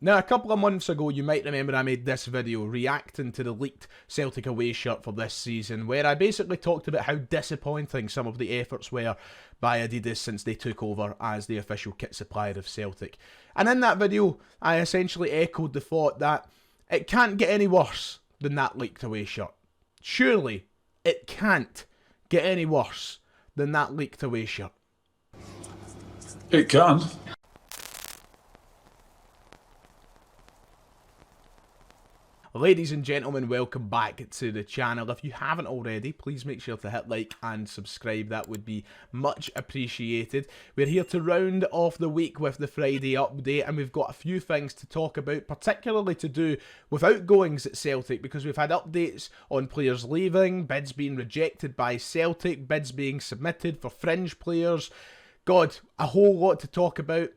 Now, a couple of months ago, you might remember I made this video reacting to the leaked Celtic away shirt for this season, where I basically talked about how disappointing some of the efforts were by Adidas since they took over as the official kit supplier of Celtic. And in that video, I essentially echoed the thought that it can't get any worse than that leaked away shirt. Surely, it can't get any worse than that leaked away shirt. It can. Ladies and gentlemen, welcome back to the channel. If you haven't already, please make sure to hit like and subscribe. That would be much appreciated. We're here to round off the week with the Friday update, and we've got a few things to talk about, particularly to do with outgoings at Celtic, because we've had updates on players leaving, bids being rejected by Celtic, bids being submitted for fringe players. God, a whole lot to talk about,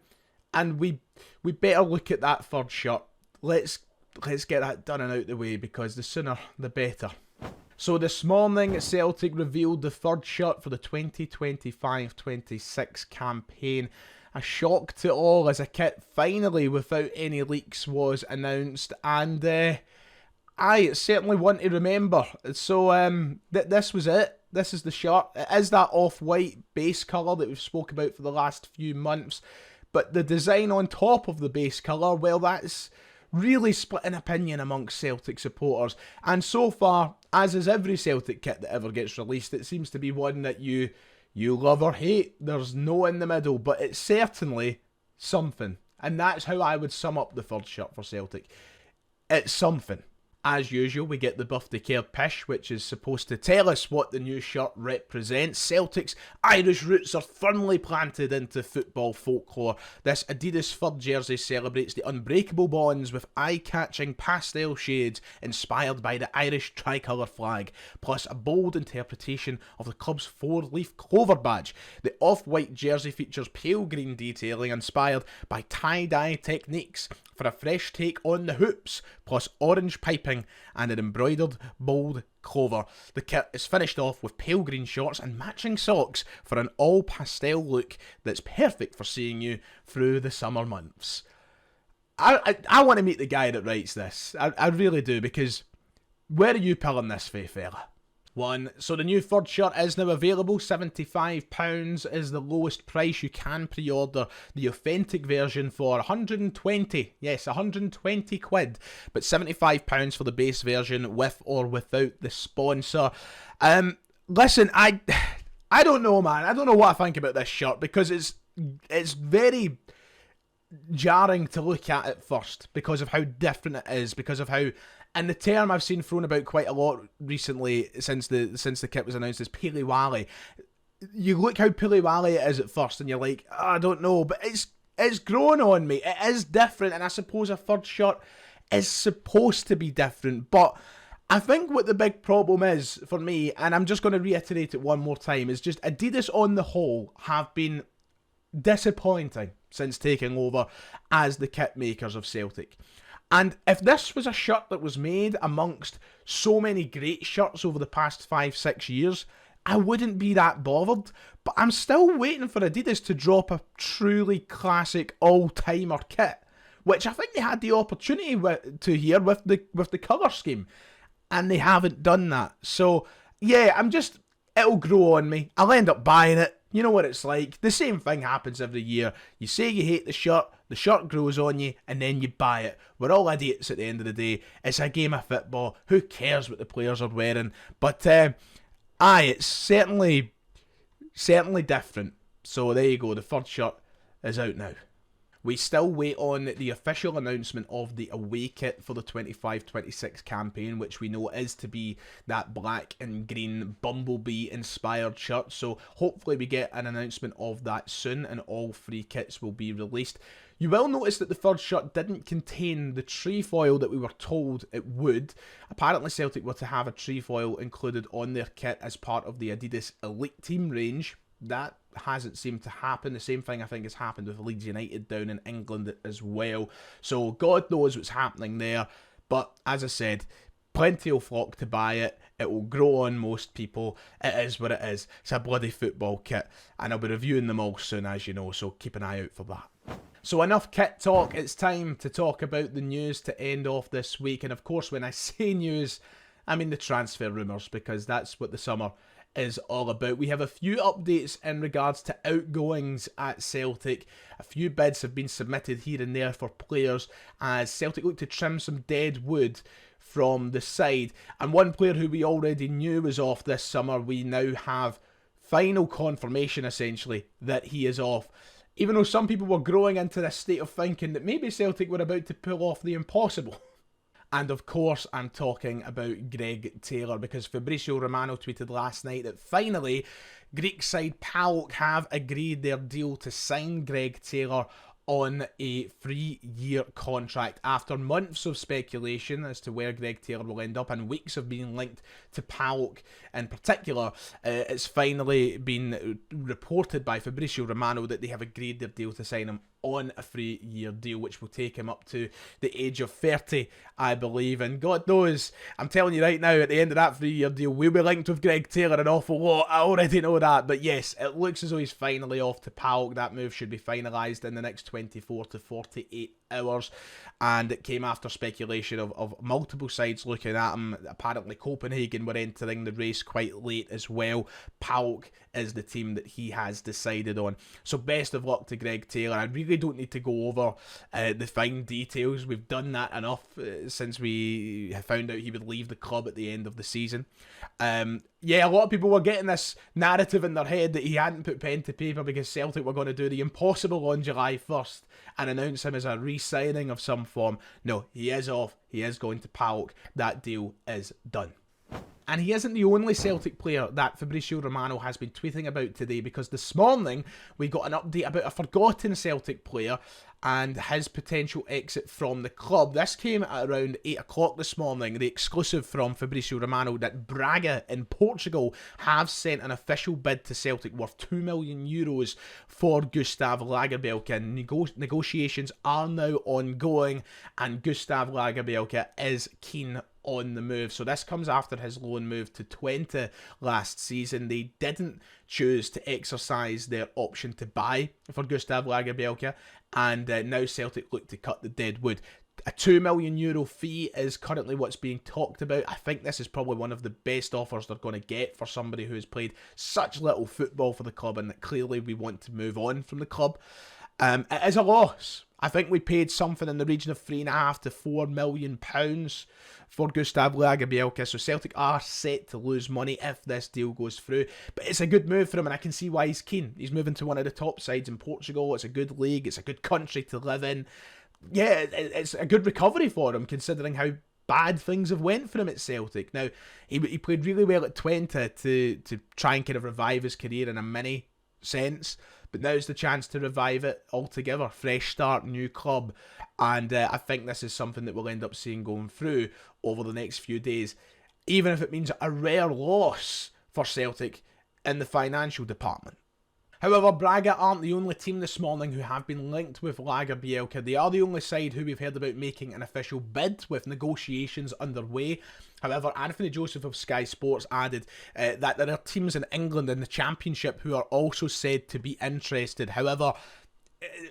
and we better look at that third shirt. Let's get that done and out the way, because the sooner the better. So this morning, Celtic revealed the third shirt for the 2025-26 campaign. A shock to all as a kit finally, without any leaks, was announced, and it's certainly one to remember. So this was it. This is the shirt. It is that off-white base colour that we've spoke about for the last few months, but the design on top of the base colour, well, that's really split an opinion amongst Celtic supporters, and so far, as is every Celtic kit that ever gets released, it seems to be one that you love or hate. There's no in the middle, but it's certainly something, and that's how I would sum up the third shirt for Celtic. It's something. As usual, we get the birthday card pish, which is supposed to tell us what the new shirt represents. Celtic's Irish roots are firmly planted into football folklore. This Adidas third jersey celebrates the unbreakable bonds with eye-catching pastel shades inspired by the Irish tricolour flag, plus a bold interpretation of the club's four-leaf clover badge. The off-white jersey features pale green detailing inspired by tie-dye techniques for a fresh take on the hoops, plus orange piping and an embroidered bold clover. The kit is finished off with pale green shorts and matching socks for an all pastel look that's perfect for seeing you through the summer months. I want to meet the guy that writes this. I really do, because where are you pulling this for, fella? So the new third shirt is now available. £75 is the lowest price. You can pre-order the authentic version for 120, yes, 120 quid, but £75 for the base version with or without the sponsor. Listen, I don't know, man. I don't know what I think about this shirt, because it's very jarring to look at first, because of how different it is, because of how, and the term I've seen thrown about quite a lot recently since the kit was announced is Pili-Wally. You look how Pili-Wally it is at first, and you're like, oh, I don't know, but it's grown on me. It is different, and I suppose a third shirt is supposed to be different, but I think what the big problem is for me, and I'm just going to reiterate it one more time, is just Adidas on the whole have been disappointing since taking over as the kit makers of Celtic. And if this was a shirt that was made amongst so many great shirts over the past 5-6 years, I wouldn't be that bothered. But I'm still waiting for Adidas to drop a truly classic all-timer kit, which I think they had the opportunity to here with the colour scheme, and they haven't done that. So yeah, it'll grow on me. I'll end up buying it. You know what it's like. The same thing happens every year. You say you hate the shirt grows on you, and then you buy it. We're all idiots at the end of the day. It's a game of football. Who cares what the players are wearing? But it's certainly different. So there you go. The third shirt is out now. We still wait on the official announcement of the away kit for the 25-26 campaign, which we know is to be that black and green Bumblebee inspired shirt. So hopefully we get an announcement of that soon, and all three kits will be released. You will notice that the third shirt didn't contain the trefoil that we were told it would. Apparently Celtic were to have a trefoil included on their kit as part of the Adidas Elite Team range. That hasn't seemed to happen. The same thing I think has happened with Leeds United down in England as well. So God knows what's happening there. But as I said, plenty will flock to buy it. It will grow on most people. It is what it is. It's a bloody football kit. And I'll be reviewing them all soon, as you know. So keep an eye out for that. So enough kit talk, it's time to talk about the news to end off this week. And of course, when I say news, I mean the transfer rumours, because that's what the summer is all about. We have a few updates in regards to outgoings at Celtic. A few bids have been submitted here and there for players as Celtic look to trim some dead wood from the side. And one player who we already knew was off this summer, we now have final confirmation essentially that he is off. Even though some people were growing into this state of thinking that maybe Celtic were about to pull off the impossible. And of course, I'm talking about Greg Taylor, because Fabrizio Romano tweeted last night that finally Greek side PAOK have agreed their deal to sign Greg Taylor on a 3-year contract. After months of speculation as to where Greg Taylor will end up and weeks of being linked to PAOK in particular, it's finally been reported by Fabrizio Romano that they have agreed their deal to sign him on a 3-year deal, which will take him up to the age of 30, I believe. And God knows, I'm telling you right now, at the end of that 3-year deal, we'll be linked with Greg Taylor an awful lot. I already know that. But yes, it looks as though he's finally off to PAOK. That move should be finalised in the next 24 to 48 hours. And it came after speculation of multiple sides looking at him. Apparently Copenhagen were entering the race quite late as well. PAOK is the team that he has decided on. So best of luck to Greg Taylor. I really don't need to go over the fine details. We've done that enough since we found out he would leave the club at the end of the season. Yeah, a lot of people were getting this narrative in their head that he hadn't put pen to paper because Celtic were going to do the impossible on July 1st and announce him as a re-signing of some form. No, he is off. He is going to PAOK. That deal is done. And he isn't the only Celtic player that Fabrizio Romano has been tweeting about today, because this morning we got an update about a forgotten Celtic player and his potential exit from the club. This came at around 8 o'clock this morning, the exclusive from Fabrizio Romano that Braga in Portugal have sent an official bid to Celtic worth €2 million for Gustav Lagerbielke. And negotiations are now ongoing, and Gustav Lagerbielke is keen on the move. So this comes after his loan move to Twente last season. They didn't choose to exercise their option to buy for Gustav Lagerbielke, and now Celtic look to cut the dead wood. A €2 million fee is currently what's being talked about. I think this is probably one of the best offers they're going to get for somebody who has played such little football for the club, and that clearly we want to move on from the club. It is a loss. I think we paid something in the region of £3.5 to £4 million for Gustav Lagerbielke, so Celtic are set to lose money if this deal goes through. But it's a good move for him, and I can see why he's keen. He's moving to one of the top sides in Portugal. It's a good league. It's a good country to live in. Yeah, it's a good recovery for him, considering how bad things have went for him at Celtic. Now, he played really well at Twente to try and kind of revive his career in a mini sense, but now's the chance to revive it altogether. Fresh start, new club, and I think this is something that we'll end up seeing going through over the next few days, even if it means a rare loss for Celtic in the financial department. However, Braga aren't the only team this morning who have been linked with Lagerbielke. They are the only side who we've heard about making an official bid, with negotiations underway. However, Anthony Joseph of Sky Sports added that there are teams in England in the Championship who are also said to be interested. However,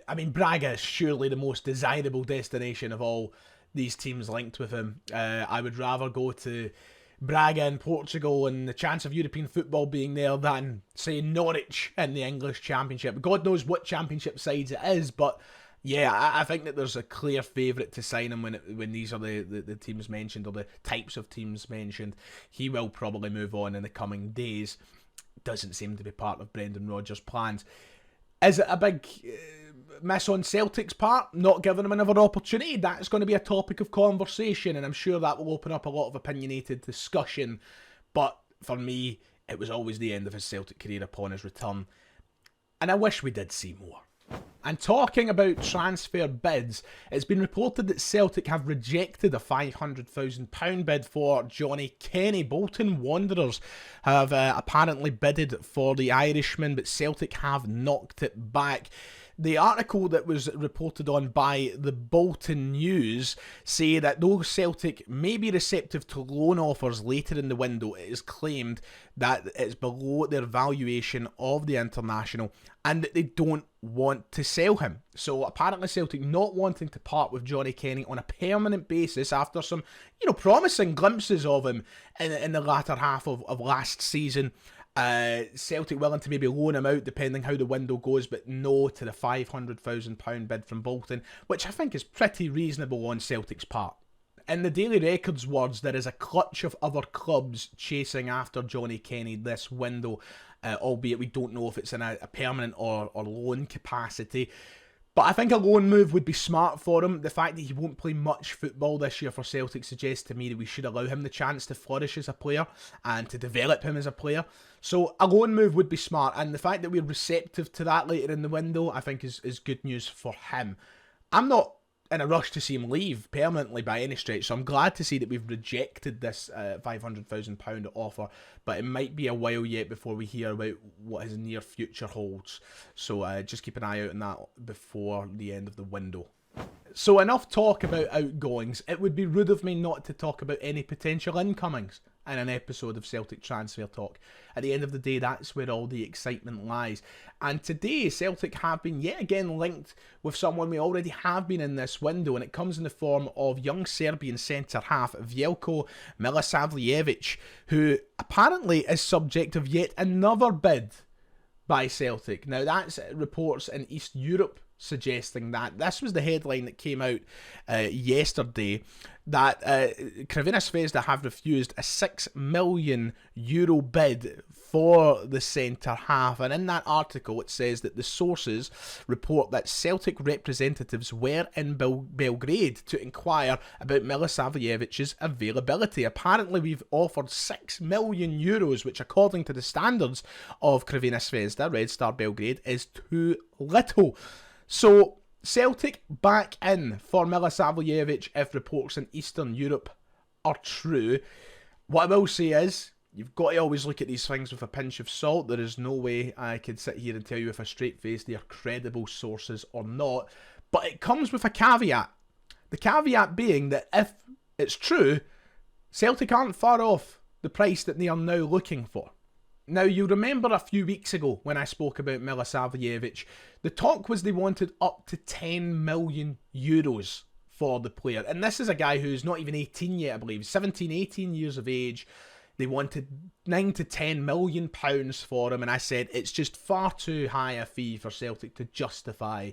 I mean, Braga is surely the most desirable destination of all these teams linked with him. I would rather go to Braga in Portugal and the chance of European football being there than, say, Norwich in the English Championship. God knows what Championship sides it is, but yeah, I think that there's a clear favourite to sign him when these are the teams mentioned, or the types of teams mentioned. He will probably move on in the coming days. Doesn't seem to be part of Brendan Rodgers' plans. Is it a big miss on Celtic's part, not giving him another opportunity? That's going to be a topic of conversation, and I'm sure that will open up a lot of opinionated discussion. But for me, it was always the end of his Celtic career upon his return, and I wish we did see more. And talking about transfer bids, it's been reported that Celtic have rejected a £500,000 bid for Johnny Kenny. Bolton Wanderers have apparently bidded for the Irishman, but Celtic have knocked it back. The article that was reported on by the Bolton News say that though Celtic may be receptive to loan offers later in the window, it is claimed that it's below their valuation of the international and that they don't want to sell him. So apparently Celtic not wanting to part with Johnny Kenny on a permanent basis after some, promising glimpses of him in the latter half of last season. Celtic willing to maybe loan him out depending how the window goes, but no to the £500,000 bid from Bolton, which I think is pretty reasonable on Celtic's part. In the Daily Record's words, there is a clutch of other clubs chasing after Johnny Kenny this window, albeit we don't know if it's in a permanent or loan capacity. But I think a loan move would be smart for him. The fact that he won't play much football this year for Celtic suggests to me that we should allow him the chance to flourish as a player and to develop him as a player. So a loan move would be smart, and the fact that we're receptive to that later in the window, I think is good news for him. I'm not in a rush to see him leave permanently by any stretch, so I'm glad to see that we've rejected this £500,000 offer, but it might be a while yet before we hear about what his near future holds. So just keep an eye out on that before the end of the window. So enough talk about outgoings. It would be rude of me not to talk about any potential incomings in an episode of Celtic Transfer Talk. At the end of the day, that's where all the excitement lies. And today, Celtic have been yet again linked with someone we already have been in this window, and it comes in the form of young Serbian centre-half Veljko Milosavljevic, who apparently is subject of yet another bid by Celtic. Now, that's reports in East Europe suggesting that. This was the headline that came out yesterday, that Crvena Zvezda have refused a €6 million bid for the centre-half. And in that article it says that the sources report that Celtic representatives were in Belgrade to inquire about Milosavljevic's availability. Apparently we've offered €6 million, which according to the standards of Crvena Zvezda, Red Star Belgrade, is too little. So, Celtic back in for Milosavljevic if reports in Eastern Europe are true. What I will say is, you've got to always look at these things with a pinch of salt. There is no way I could sit here and tell you with a straight face they are credible sources or not. But it comes with a caveat. The caveat being that if it's true, Celtic aren't far off the price that they are now looking for. Now, you remember a few weeks ago when I spoke about Milosavljevic, the talk was they wanted up to €10 million for the player. And this is a guy who's not even 18 yet, I believe, 17, 18 years of age. They wanted £9 to £10 million for him, and I said it's just far too high a fee for Celtic to justify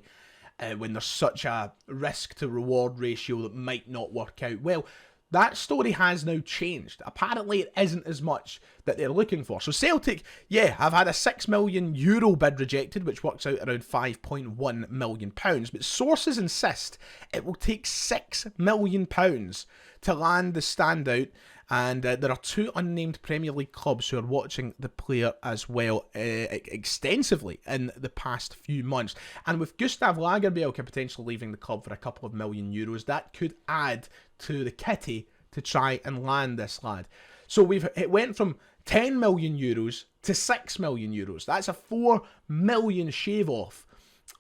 when there's such a risk to reward ratio that might not work out. Well, that story has now changed. Apparently it isn't as much that they're looking for. So Celtic, have had a €6 million bid rejected, which works out around £5.1 million. But sources insist it will take £6 million to land the standout. And there are two unnamed Premier League clubs who are watching the player as well extensively in the past few months. And with Gustav Lagerbielke potentially leaving the club for a couple of €1 million, that could add to the kitty to try and land this lad. So it went from €10 million to €6 million. That's a €4 million shave off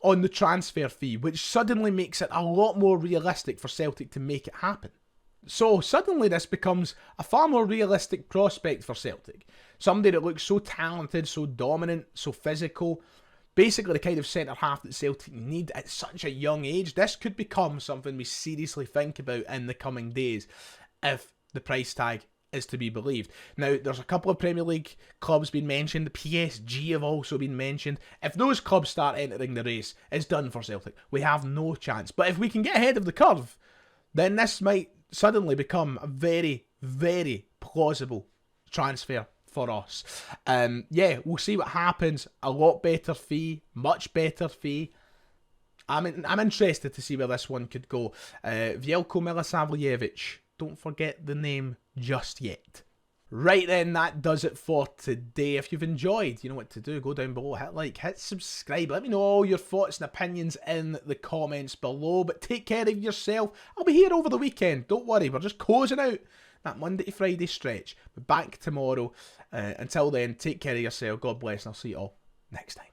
on the transfer fee, which suddenly makes it a lot more realistic for Celtic to make it happen. So suddenly this becomes a far more realistic prospect for Celtic. Somebody that looks so talented, so dominant, so physical. Basically the kind of centre-half that Celtic need at such a young age. This could become something we seriously think about in the coming days if the price tag is to be believed. Now, there's a couple of Premier League clubs being mentioned. The PSG have also been mentioned. If those clubs start entering the race, it's done for Celtic. We have no chance. But if we can get ahead of the curve, then this might suddenly become a very, very plausible transfer for us. We'll see what happens. A lot better fee, much better fee. I'm interested to see where this one could go. Veljko Milosavljevic, don't forget the name just yet. Right then, that does it for today. If you've enjoyed, you know what to do. Go down below, hit like, hit subscribe. Let me know all your thoughts and opinions in the comments below. But take care of yourself. I'll be here over the weekend. Don't worry, we're just closing out that Monday to Friday stretch. We're back tomorrow. Until then, take care of yourself. God bless, and I'll see you all next time.